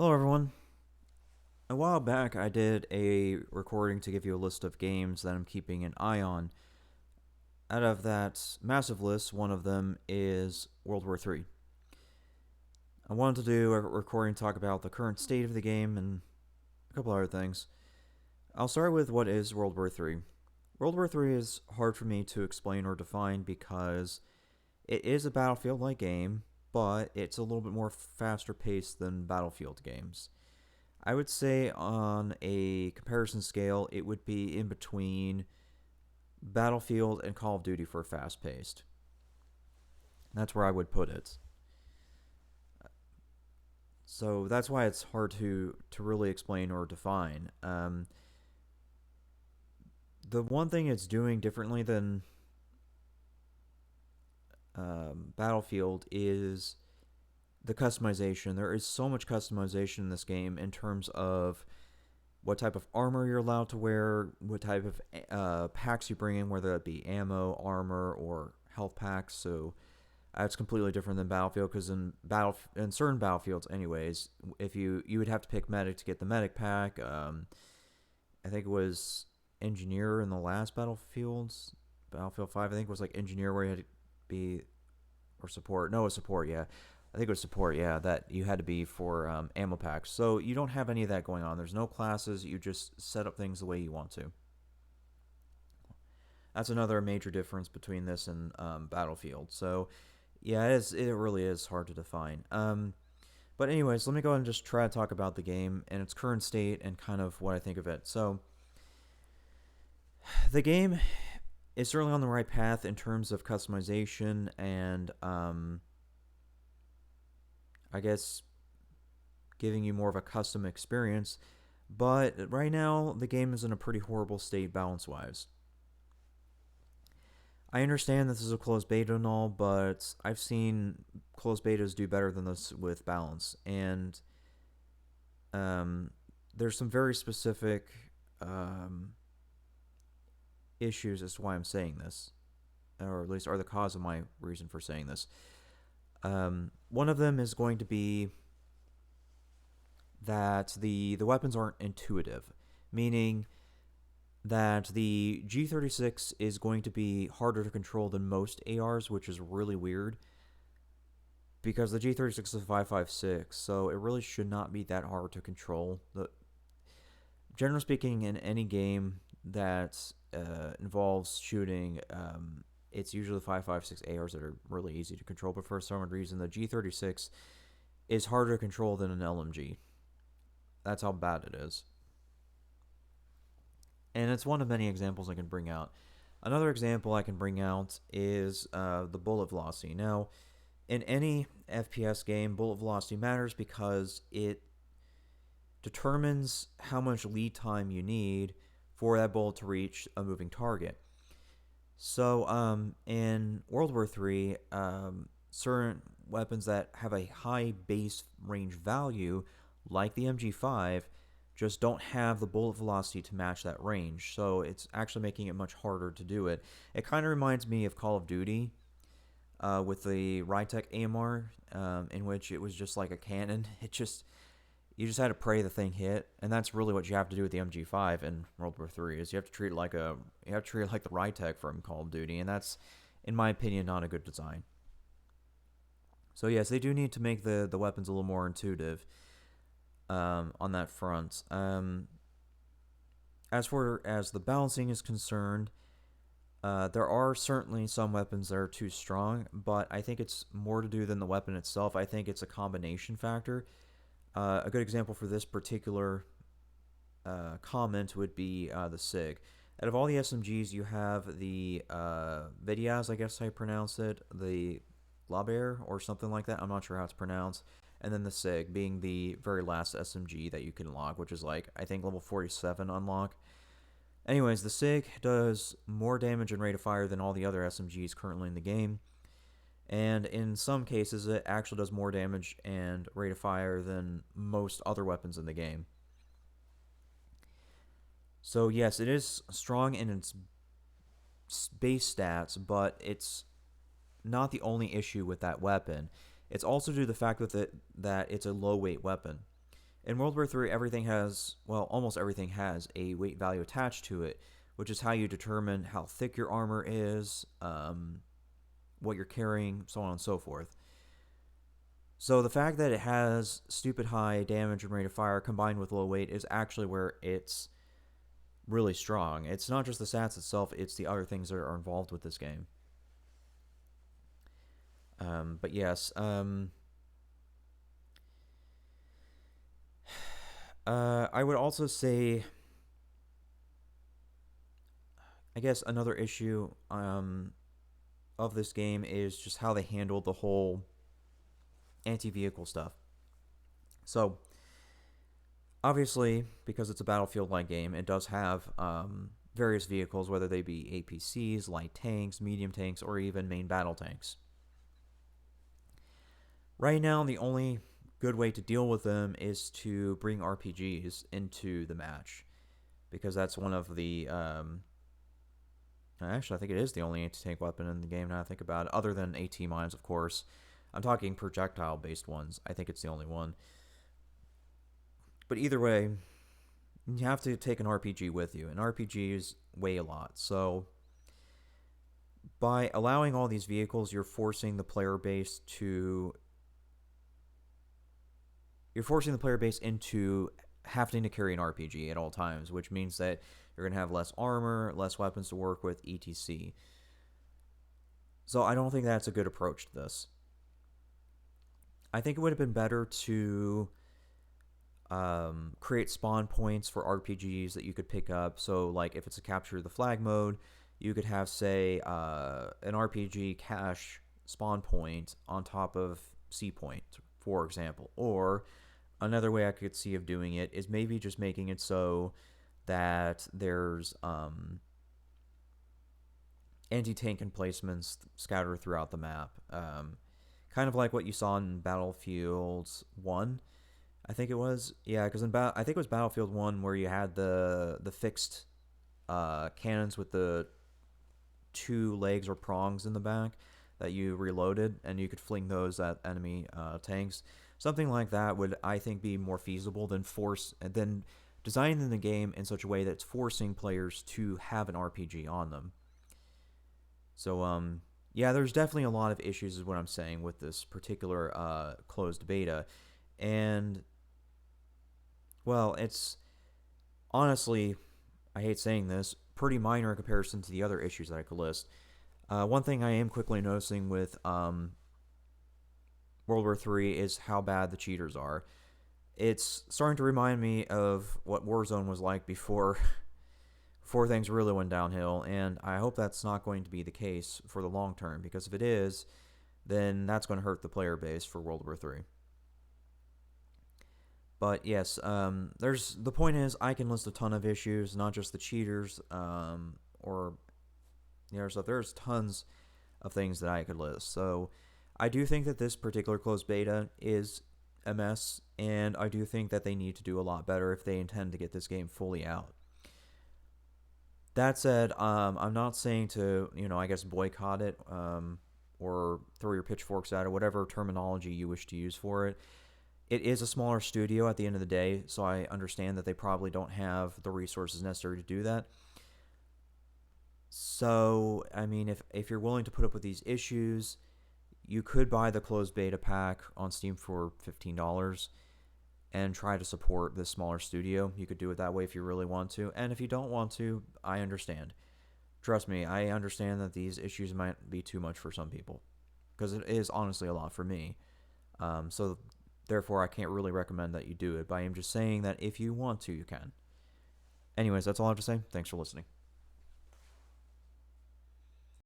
Hello, everyone. A while back, I did a recording to give you a list of games that I'm keeping an eye on. Out of that massive list, one of them is World War III. I wanted to do a recording to talk about the current state of the game and a couple other things. I'll start with what is World War III. World War III is hard for me to explain or define because it is a Battlefield-like game, but it's a little bit more faster paced than Battlefield games. I would say on a comparison scale, it would be in between Battlefield and Call of Duty for fast paced. That's where I would put it. So that's why it's hard to really explain or define. The one thing it's doing differently than Battlefield is the customization. There is so much customization in this game in terms of what type of armor you're allowed to wear, what type of packs you bring in, whether that be ammo, armor, or health packs. So it's completely different than Battlefield because in certain Battlefields, anyways, if you would have to pick medic to get the medic pack. I think it was engineer in the last Battlefield 5. I think it was like engineer where you had to be or support. No, it was support. Yeah, I think it was support, yeah, that you had to be for ammo packs. So you don't have any of that going on. There's no classes. You just set up things the way you want to. That's another major difference between this and Battlefield. So, yeah, it really is hard to define. But anyways, let me go ahead and just try to talk about the game and its current state and kind of what I think of it. So, the game is certainly on the right path in terms of customization and I guess giving you more of a custom experience. But right now, the game is in a pretty horrible state balance wise. I understand this is a closed beta and all, but I've seen closed betas do better than this with balance. And there's some very specific issues as to why I'm saying this, or at least are the cause of my reason for saying this. One of them is going to be that the weapons aren't intuitive, meaning that the G36 is going to be harder to control than most ARs, which is really weird because the G36 is a 5.56, so it really should not be that hard to control. Generally speaking, in any game that involves shooting, it's usually 5.56 ARs that are really easy to control, but for some reason, the G36 is harder to control than an LMG. That's how bad it is. And it's one of many examples I can bring out. Another example I can bring out is the bullet velocity. Now, in any FPS game, bullet velocity matters because it determines how much lead time you need for that bullet to reach a moving target. So, in World War III, certain weapons that have a high base range value, like the MG5, just don't have the bullet velocity to match that range. So it's actually making it much harder to do it. It kind of reminds me of Call of Duty with the Rytec AMR, in which it was just like a cannon. You just had to pray the thing hit, and that's really what you have to do with the MG5 in World War III. Is you have to treat it like the Rytec from Call of Duty, and that's, in my opinion, not a good design. So yes, they do need to make the weapons a little more intuitive on that front. As far as the balancing is concerned, there are certainly some weapons that are too strong, but I think it's more to do than the weapon itself. I think it's a combination factor. A good example for this particular comment would be the SIG. Out of all the SMGs, you have the Vidyas, I guess I pronounce it, the Laber or something like that. I'm not sure how it's pronounced. And then the SIG being the very last SMG that you can unlock, which is like, I think, level 47 unlock. Anyways, the SIG does more damage and rate of fire than all the other SMGs currently in the game. And in some cases, it actually does more damage and rate of fire than most other weapons in the game. So yes, it is strong in its base stats, but it's not the only issue with that weapon. It's also due to the fact that it's a low weight weapon. In World War III, everything has, well, almost everything has a weight value attached to it, which is how you determine how thick your armor is, what you're carrying, so on and so forth. So the fact that it has stupid high damage and rate of fire combined with low weight is actually where it's really strong. It's not just the stats itself, it's the other things that are involved with this game. But yes, I would also say, I guess another issue of this game is just how they handled the whole anti-vehicle stuff. So, obviously, because it's a battlefield-like game, it does have various vehicles, whether they be APCs, light tanks, medium tanks, or even main battle tanks. Right now, the only good way to deal with them is to bring RPGs into the match, because that's one of the actually, I think it is the only anti-tank weapon in the game now I think about it, other than AT mines, of course. I'm talking projectile-based ones. I think it's the only one. But either way, you have to take an RPG with you, and RPGs weigh a lot. So by allowing all these vehicles, you're forcing the player base into having to carry an RPG at all times, which means that you're going to have less armor, less weapons to work with, etc. So I don't think that's a good approach to this. I think it would have been better to create spawn points for RPGs that you could pick up. So, like, if it's a capture the flag mode, you could have, say, an RPG cache spawn point on top of C point, for example. Or another way I could see of doing it is maybe just making it so that there's anti-tank emplacements scattered throughout the map. Kind of like what you saw in Battlefield 1, I think it was. Yeah, because I think it was Battlefield 1 where you had the fixed cannons with the 2 legs or prongs in the back that you reloaded, and you could fling those at enemy tanks. Something like that would, I think, be more feasible than designing the game in such a way that it's forcing players to have an RPG on them. So, yeah, there's definitely a lot of issues, is what I'm saying, with this particular closed beta. And, well, it's honestly, I hate saying this, pretty minor in comparison to the other issues that I could list. One thing I am quickly noticing with World War III is how bad the cheaters are. It's starting to remind me of what Warzone was like before things really went downhill, and I hope that's not going to be the case for the long term, because if it is, then that's going to hurt the player base for World War III. But yes, the point is, I can list a ton of issues, not just the cheaters, or so there's tons of things that I could list. So I do think that this particular closed beta is a mess, and I do think that they need to do a lot better if they intend to get this game fully out. That said, I'm not saying to, I guess boycott it, or throw your pitchforks at it, whatever terminology you wish to use for it. It is a smaller studio at the end of the day, so I understand that they probably don't have the resources necessary to do that. So, I mean, if you're willing to put up with these issues, you could buy the closed beta pack on Steam for $15 and try to support this smaller studio. You could do it that way if you really want to. And if you don't want to, I understand. Trust me, I understand that these issues might be too much for some people, because it is honestly a lot for me. So therefore, I can't really recommend that you do it, but I am just saying that if you want to, you can. Anyways, that's all I have to say. Thanks for listening.